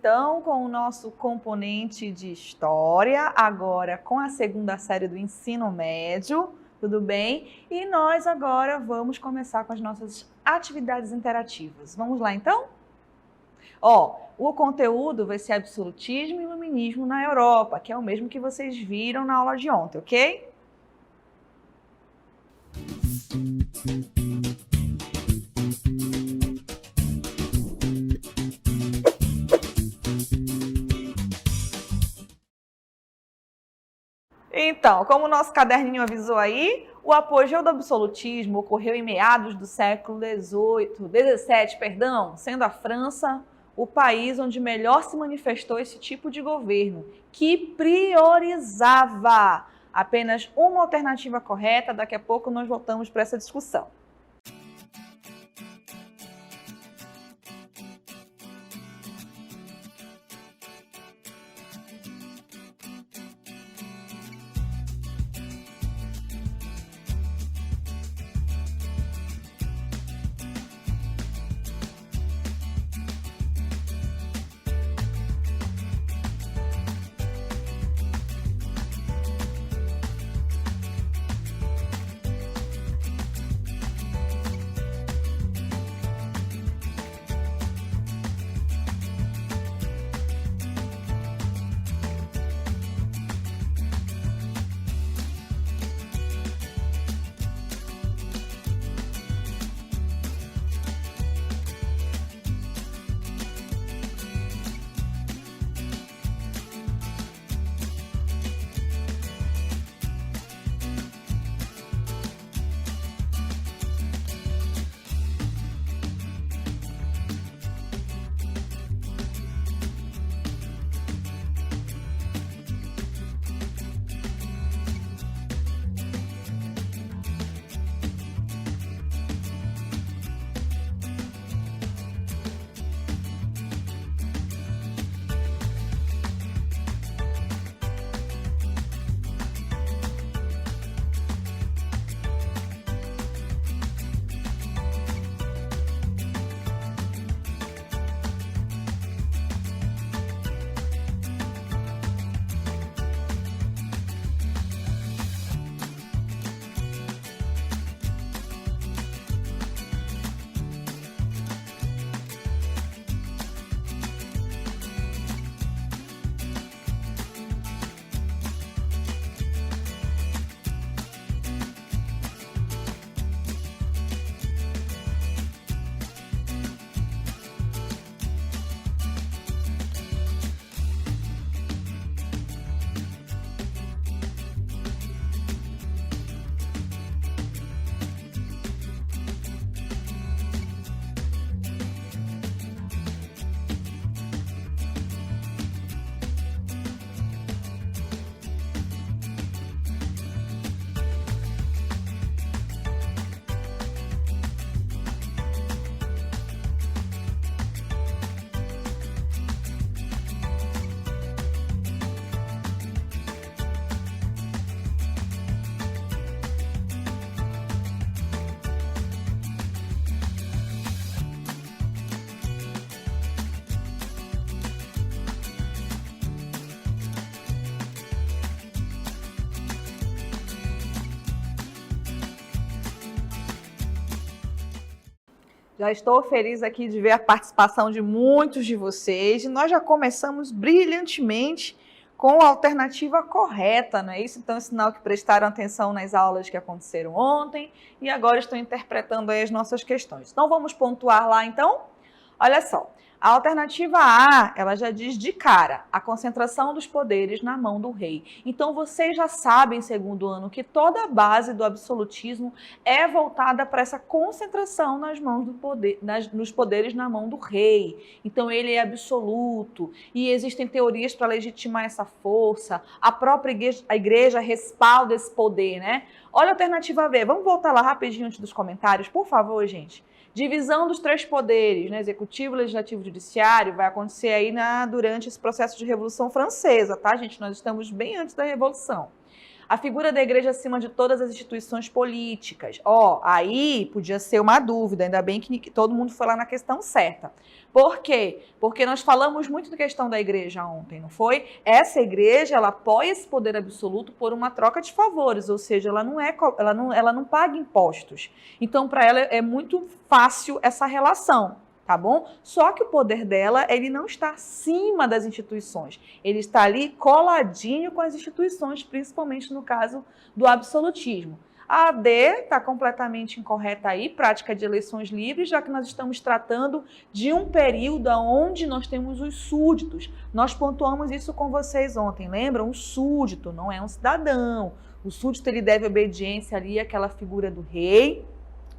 então com o nosso componente de História, agora com a segunda série do ensino médio, tudo bem? E nós agora vamos começar com as nossas atividades interativas. Vamos lá então? O conteúdo vai ser absolutismo e iluminismo na Europa, que é o mesmo que vocês viram na aula de ontem, ok? Então, como o nosso caderninho avisou aí, o apogeu do absolutismo ocorreu em meados do século XVII, sendo a França o país onde melhor se manifestou esse tipo de governo, que priorizava apenas uma alternativa correta. Daqui a pouco nós voltamos para essa discussão. Já estou feliz aqui de ver a participação de muitos de vocês e nós já começamos brilhantemente com a alternativa correta, não é isso? Então é sinal que prestaram atenção nas aulas que aconteceram ontem e agora estão interpretando aí as nossas questões. Então vamos pontuar lá então? Olha só, a alternativa A, ela já diz de cara, a concentração dos poderes na mão do rei. Então vocês já sabem, segundo ano, que toda a base do absolutismo é voltada para essa concentração nas mãos do poder, nos poderes na mão do rei. Então ele é absoluto e existem teorias para legitimar essa força. A própria igreja respalda esse poder, né? Olha a alternativa B. Vamos voltar lá rapidinho antes dos comentários, por favor, gente. Divisão dos três poderes, né? Executivo, legislativo e judiciário, vai acontecer aí durante esse processo de Revolução Francesa, tá, gente? Nós estamos bem antes da Revolução. A figura da igreja acima de todas as instituições políticas. Aí podia ser uma dúvida, ainda bem que todo mundo foi lá na questão certa. Por quê? Porque nós falamos muito da questão da igreja ontem, não foi? Essa igreja, ela apoia esse poder absoluto por uma troca de favores, ou seja, ela não paga impostos. Então, para ela é muito fácil essa relação. Tá bom? Só que o poder dela, ele não está acima das instituições. Ele está ali coladinho com as instituições, principalmente no caso do absolutismo. A AD está completamente incorreta aí, prática de eleições livres, já que nós estamos tratando de um período onde nós temos os súditos. Nós pontuamos isso com vocês ontem, lembram? Um súdito não é um cidadão. O súdito, ele deve obediência ali àquela figura do rei,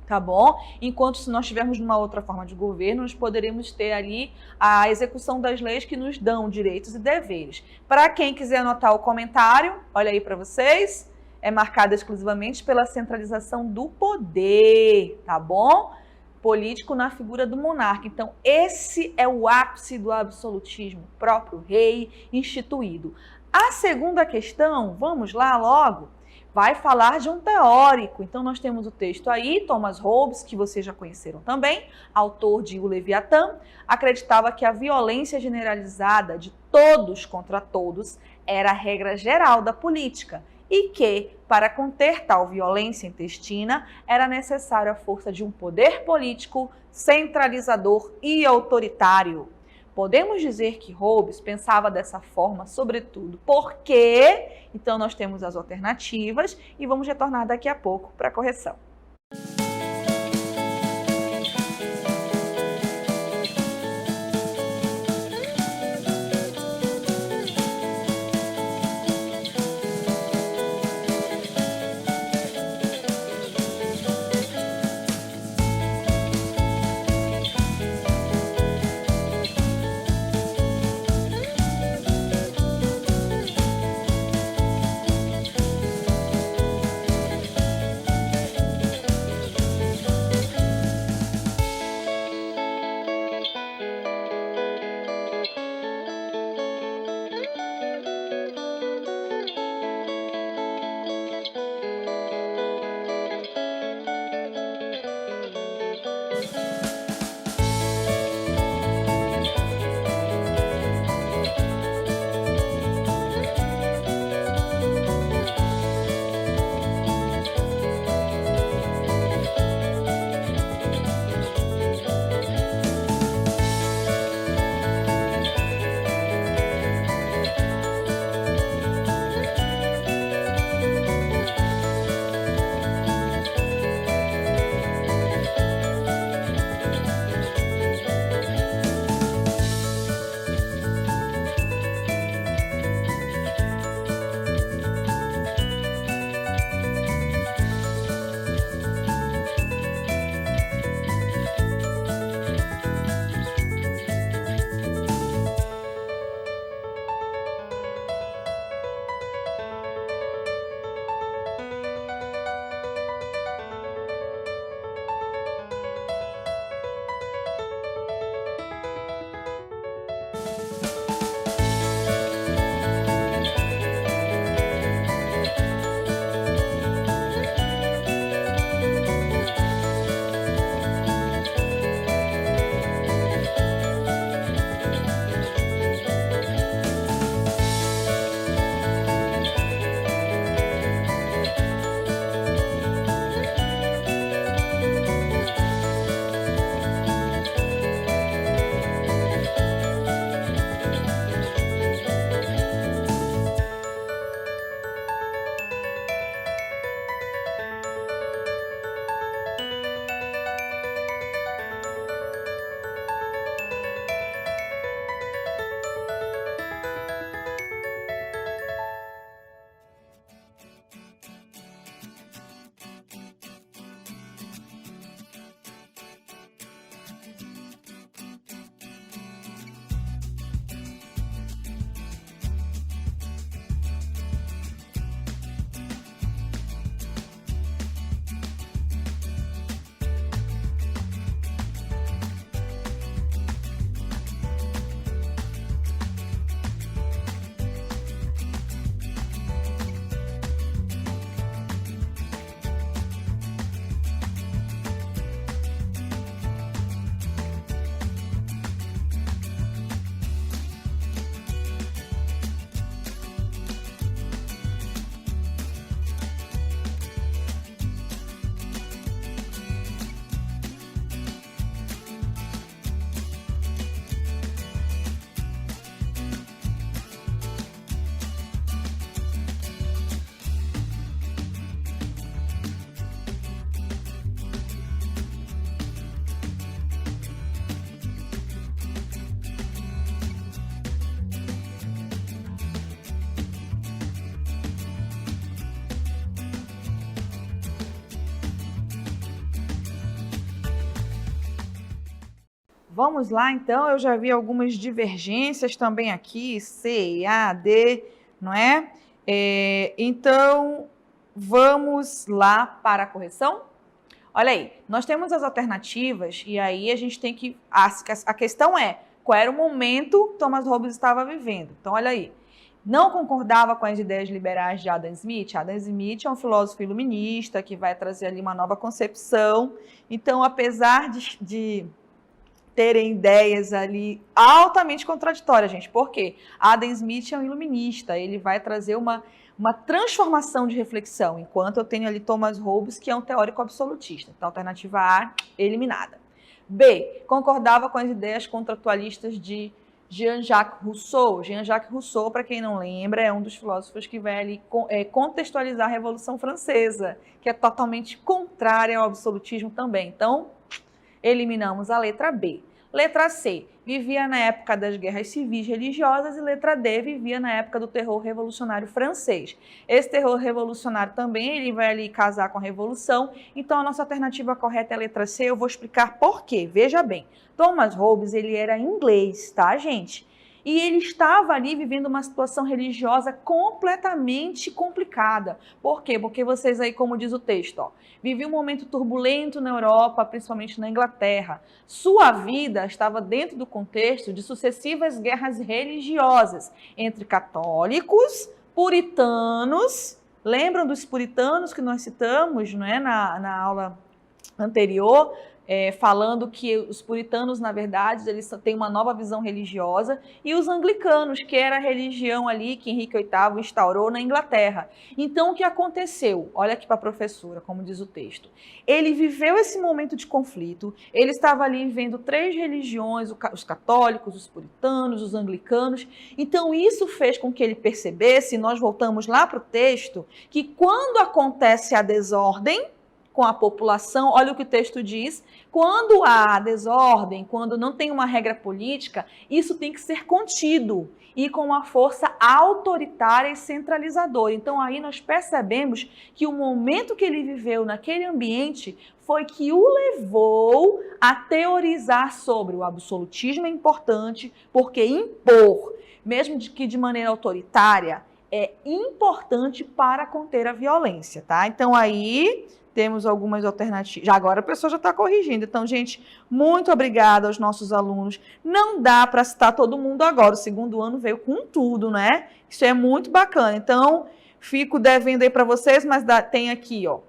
tá bom? Enquanto se nós tivermos uma outra forma de governo, nós poderemos ter ali a execução das leis que nos dão direitos e deveres. Para quem quiser anotar o comentário, olha aí para vocês, é marcado exclusivamente pela centralização do poder, tá bom? Político na figura do monarca. Então, esse é o ápice do absolutismo, o próprio rei instituído. A segunda questão, vamos lá logo, vai falar de um teórico. Então, nós temos o texto aí, Thomas Hobbes, que vocês já conheceram também, autor de O Leviatã, acreditava que a violência generalizada de todos contra todos era a regra geral da política e que, para conter tal violência intestina, era necessária a força de um poder político centralizador e autoritário. Podemos dizer que Hobbes pensava dessa forma, sobretudo porque, então nós temos as alternativas e vamos retornar daqui a pouco para a correção. vamos lá, então. Eu já vi algumas divergências também aqui, C, A, D, não é? Então, vamos lá para a correção? Olha aí, nós temos as alternativas e aí a gente tem que... A questão é, qual era o momento que Thomas Hobbes estava vivendo? Então, olha aí. Não concordava com as ideias liberais de Adam Smith. Adam Smith é um filósofo iluminista que vai trazer ali uma nova concepção. Então, apesar de terem ideias ali altamente contraditórias, gente. Por quê? Adam Smith é um iluminista, ele vai trazer uma transformação de reflexão, enquanto eu tenho ali Thomas Hobbes, que é um teórico absolutista. Então, alternativa A, eliminada. B, concordava com as ideias contratualistas de Jean-Jacques Rousseau. Jean-Jacques Rousseau, para quem não lembra, é um dos filósofos que vai ali contextualizar a Revolução Francesa, que é totalmente contrária ao absolutismo também. Então, eliminamos a letra B. Letra C, vivia na época das guerras civis religiosas, e letra D, vivia na época do terror revolucionário francês. Esse terror revolucionário também, ele vai ali casar com a revolução, então a nossa alternativa correta é a letra C, eu vou explicar por quê. Veja bem, Thomas Hobbes, ele era inglês, tá, gente? E ele estava ali vivendo uma situação religiosa completamente complicada. Por quê? Porque vocês aí, como diz o texto, ó, vivia um momento turbulento na Europa, principalmente na Inglaterra. Sua vida estava dentro do contexto de sucessivas guerras religiosas entre católicos, puritanos. Lembram dos puritanos que nós citamos, não é, na aula anterior? Falando que os puritanos, na verdade, eles têm uma nova visão religiosa, e os anglicanos, que era a religião ali que Henrique VIII instaurou na Inglaterra. Então, o que aconteceu? Olha aqui para a professora, como diz o texto. Ele viveu esse momento de conflito, ele estava ali vendo 3 religiões, os católicos, os puritanos, os anglicanos. Então, isso fez com que ele percebesse, e nós voltamos lá para o texto, que quando acontece a desordem com a população, olha o que o texto diz, quando há desordem, quando não tem uma regra política, isso tem que ser contido e com uma força autoritária e centralizadora. Então aí nós percebemos que o momento que ele viveu naquele ambiente foi que o levou a teorizar sobre o absolutismo é importante, porque impor, mesmo que de maneira autoritária, é importante para conter a violência, tá? Então aí temos algumas alternativas. Já agora a pessoa já está corrigindo. Então, gente, muito obrigada aos nossos alunos. Não dá para citar todo mundo agora. O segundo ano veio com tudo, né? Isso é muito bacana. Então, fico devendo aí para vocês, mas tem aqui, ó.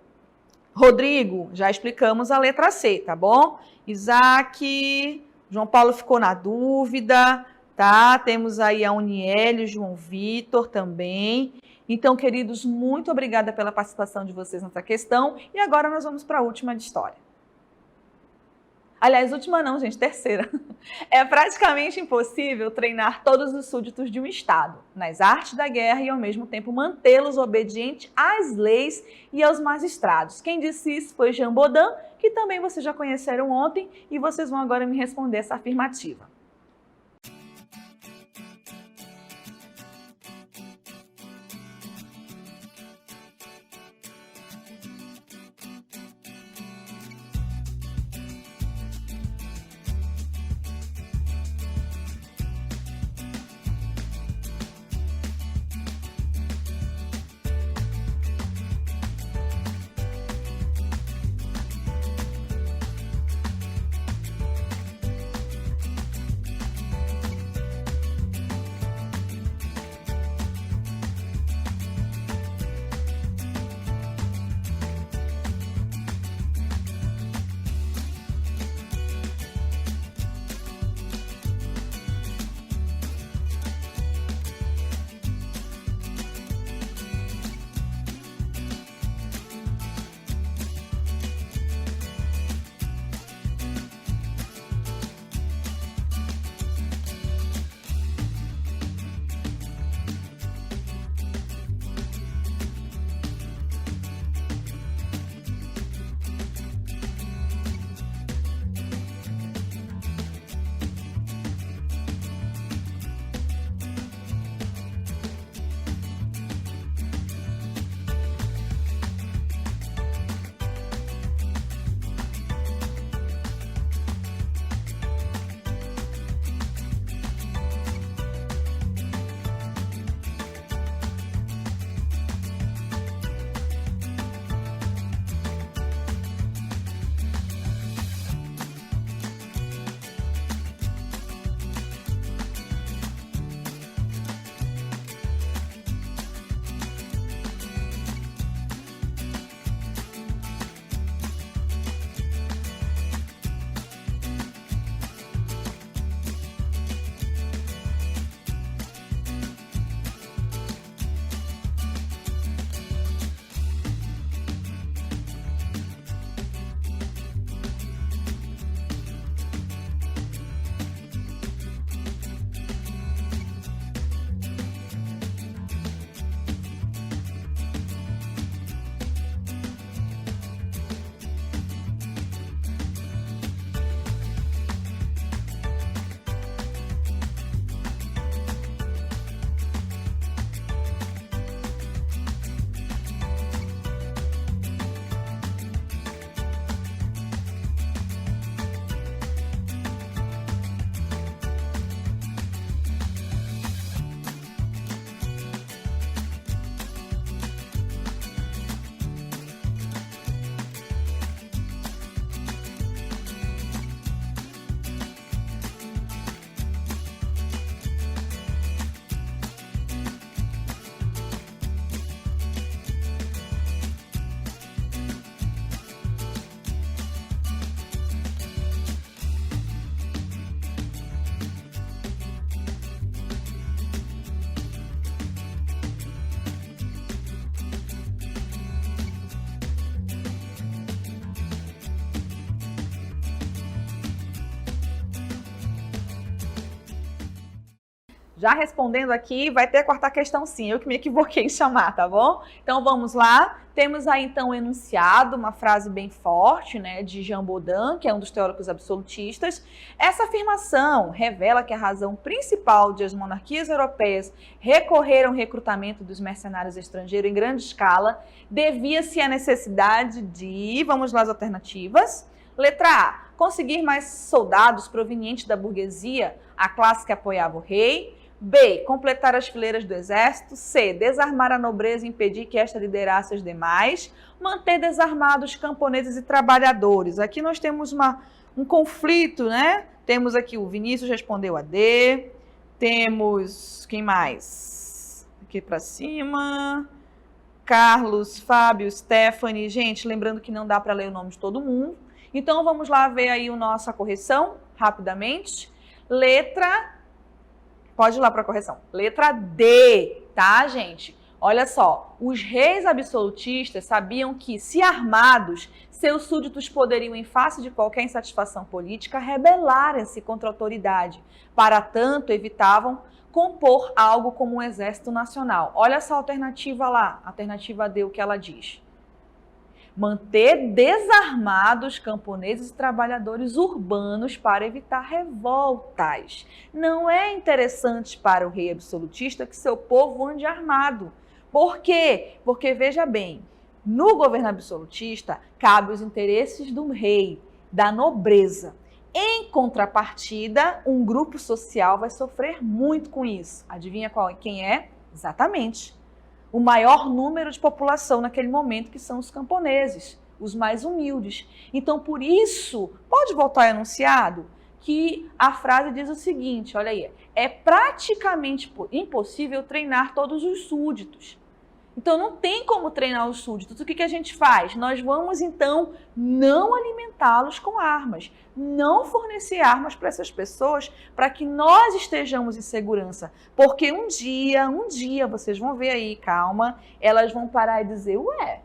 Rodrigo, já explicamos a letra C, tá bom? Isaac, João Paulo ficou na dúvida, tá? Temos aí a Uniele, o João Vitor também. Então, queridos, muito obrigada pela participação de vocês nessa questão. E agora nós vamos para a última de história. Aliás, última não, gente, terceira. É praticamente impossível treinar todos os súditos de um Estado nas artes da guerra e, ao mesmo tempo, mantê-los obedientes às leis e aos magistrados. Quem disse isso foi Jean Bodin, que também vocês já conheceram ontem, e vocês vão agora me responder essa afirmativa. Já respondendo aqui, vai ter a quarta questão sim, eu que me equivoquei em chamar, tá bom? Então vamos lá, temos aí então o enunciado, uma frase bem forte, né, de Jean Baudin, que é um dos teóricos absolutistas. Essa afirmação revela que a razão principal de as monarquias europeias recorrer ao recrutamento dos mercenários estrangeiros em grande escala devia-se à necessidade de, vamos lá as alternativas, letra A, conseguir mais soldados provenientes da burguesia, a classe que apoiava o rei. B, completar as fileiras do exército. C, desarmar a nobreza e impedir que esta liderasse os demais. Manter desarmados camponeses e trabalhadores. Aqui nós temos um conflito, né? Temos aqui o Vinícius respondeu a D. Temos, quem mais? Aqui para cima. Carlos, Fábio, Stephanie. Gente, lembrando que não dá para ler o nome de todo mundo. Então vamos lá ver aí a nossa correção, rapidamente. Pode ir lá para a correção. Letra D, tá, gente? Olha só, os reis absolutistas sabiam que, se armados, seus súditos poderiam, em face de qualquer insatisfação política, rebelarem-se contra a autoridade. Para tanto, evitavam compor algo como um exército nacional. Olha essa alternativa lá, alternativa D, o que ela diz. Manter desarmados camponeses e trabalhadores urbanos para evitar revoltas. Não é interessante para o rei absolutista que seu povo ande armado. Por quê? Porque, veja bem, no governo absolutista, cabe os interesses do rei, da nobreza. Em contrapartida, um grupo social vai sofrer muito com isso. Adivinha quem é? Exatamente. O maior número de população naquele momento, que são os camponeses, os mais humildes. Então, por isso, pode voltar ao enunciado, que a frase diz o seguinte, olha aí, é praticamente impossível treinar todos os súditos. Então, não tem como treinar os súditos. O que a gente faz? Nós vamos, então, não alimentá-los com armas, não fornecer armas para essas pessoas, para que nós estejamos em segurança. Porque um dia, vocês vão ver aí, calma, elas vão parar e dizer, ué,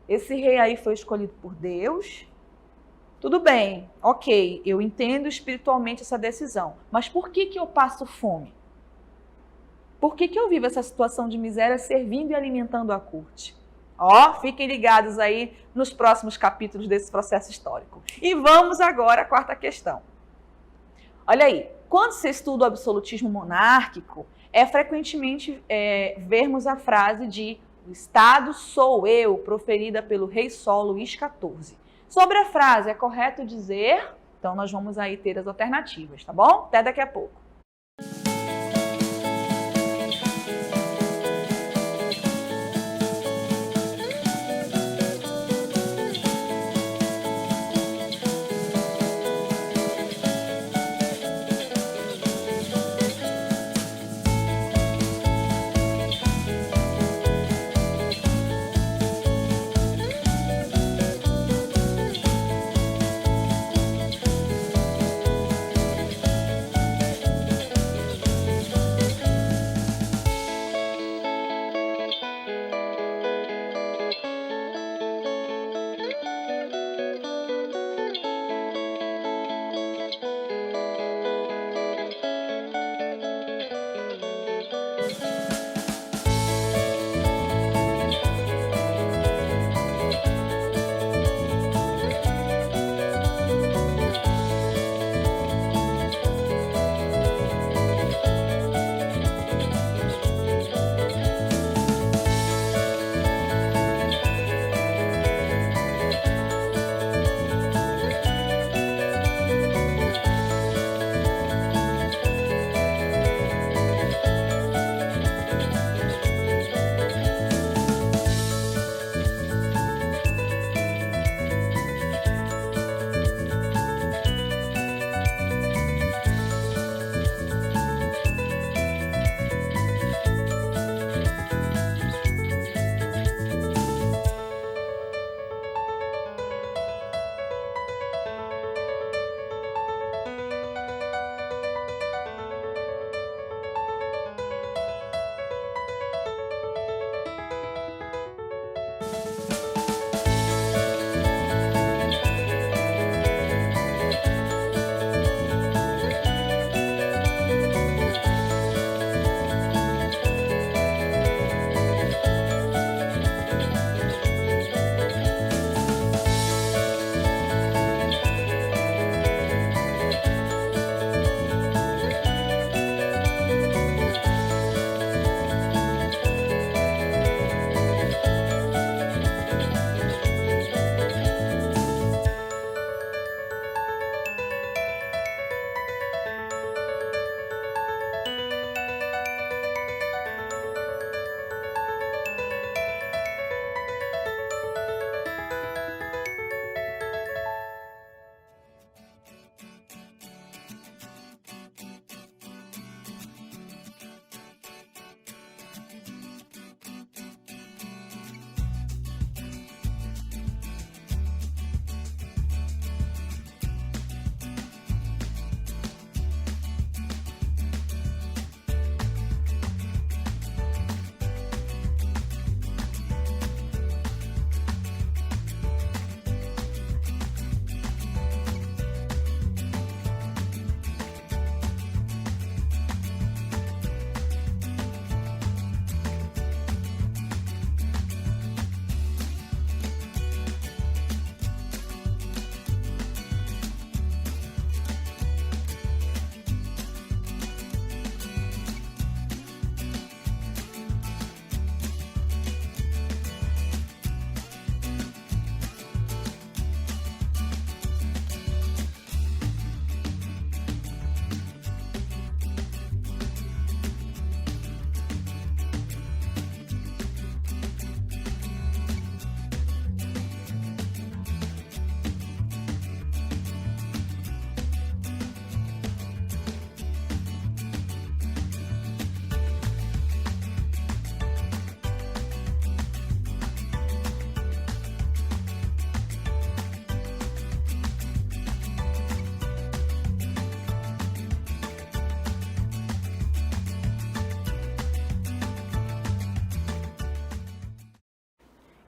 esse rei aí foi escolhido por Deus? Tudo bem, ok, eu entendo espiritualmente essa decisão, mas por que eu passo fome? Por que eu vivo essa situação de miséria servindo e alimentando a corte? Ó, fiquem ligados aí nos próximos capítulos desse processo histórico. E vamos agora à quarta questão. Olha aí, quando se estuda o absolutismo monárquico, é frequentemente vermos a frase de "o Estado sou eu", proferida pelo rei Sol Luís XIV. Sobre a frase, é correto dizer? Então nós vamos aí ter as alternativas, tá bom? Até daqui a pouco.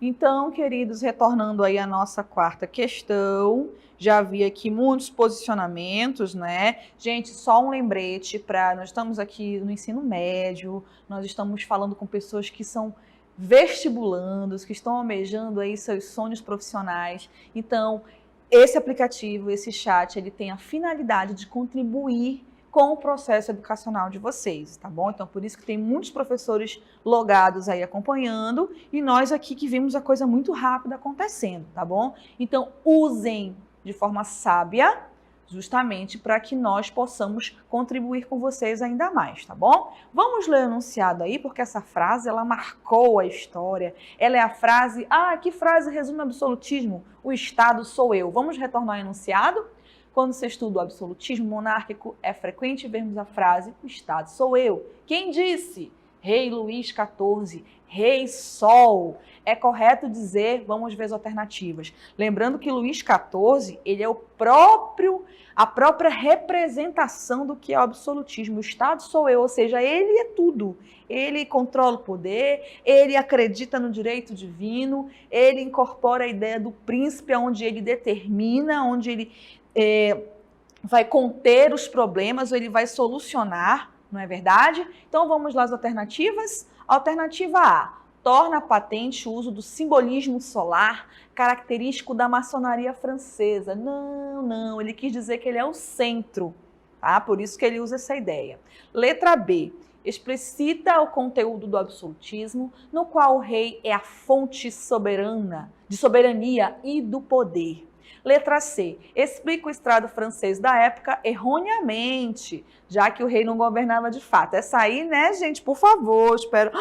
Então, queridos, retornando aí à nossa quarta questão, já vi aqui muitos posicionamentos, né? Gente, só um lembrete nós estamos aqui no ensino médio, nós estamos falando com pessoas que são vestibulandos, que estão almejando aí seus sonhos profissionais. Então, esse aplicativo, esse chat, ele tem a finalidade de contribuir com o processo educacional de vocês, tá bom? Então, por isso que tem muitos professores logados aí acompanhando e nós aqui que vimos a coisa muito rápida acontecendo, tá bom? Então, usem de forma sábia, justamente para que nós possamos contribuir com vocês ainda mais, tá bom? Vamos ler o enunciado aí, porque essa frase, ela marcou a história. Ela é a frase, que frase resume o absolutismo? O Estado sou eu. Vamos retornar ao enunciado? Quando se estuda o absolutismo monárquico, é frequente vermos a frase, o Estado sou eu. Quem disse? Rei Luís XIV, Rei Sol. É correto dizer, vamos ver as alternativas. Lembrando que Luís XIV, ele é a própria representação do que é o absolutismo. O Estado sou eu, ou seja, ele é tudo. Ele controla o poder, ele acredita no direito divino, ele incorpora a ideia do príncipe, onde ele determina, onde ele vai conter os problemas, ou ele vai solucionar, não é verdade? Então vamos lá às alternativas. Alternativa A, torna patente o uso do simbolismo solar, característico da maçonaria francesa. Não, ele quis dizer que ele é o centro, tá? Por isso que ele usa essa ideia. Letra B, explicita o conteúdo do absolutismo, no qual o rei é a fonte soberana, de soberania e do poder. Letra C, explica o estrado francês da época erroneamente, já que o rei não governava de fato. Essa aí, né, gente, por favor, espero.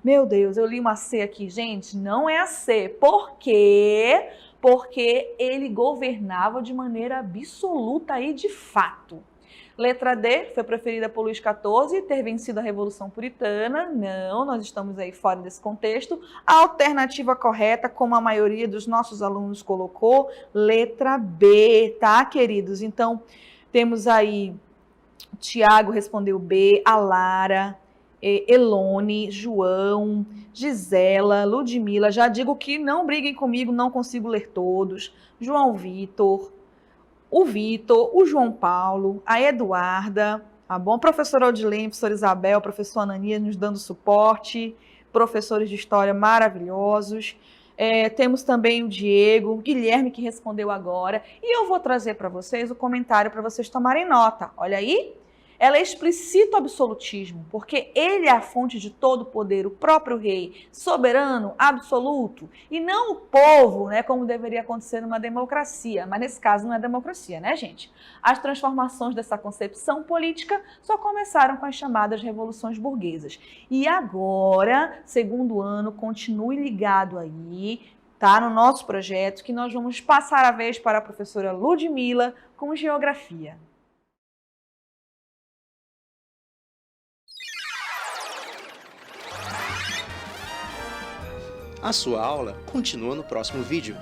Meu Deus, eu li uma C aqui, gente, não é a C. Por quê? Porque ele governava de maneira absoluta e de fato. Letra D, foi preferida por Luís XIV, ter vencido a Revolução Puritana. Não, nós estamos aí fora desse contexto. A alternativa correta, como a maioria dos nossos alunos colocou, letra B, tá, queridos? Então, temos aí, Tiago respondeu B, a Lara, Elone, João, Gisela, Ludmila. Já digo que não briguem comigo, não consigo ler todos. João Vitor, o Vitor, o João Paulo, a Eduarda, tá bom? Professora Odilene, professora Isabel, professor Ananias nos dando suporte, professores de história maravilhosos. Temos também o Diego, o Guilherme que respondeu agora. E eu vou trazer para vocês o comentário para vocês tomarem nota. Olha aí. Ela explicita o absolutismo, porque ele é a fonte de todo poder, o próprio rei, soberano, absoluto, e não o povo, né, como deveria acontecer numa democracia. Mas nesse caso não é democracia, né, gente? As transformações dessa concepção política só começaram com as chamadas revoluções burguesas. E agora, segundo ano, continue ligado aí, tá, no nosso projeto, que nós vamos passar a vez para a professora Ludmila com geografia. A sua aula continua no próximo vídeo.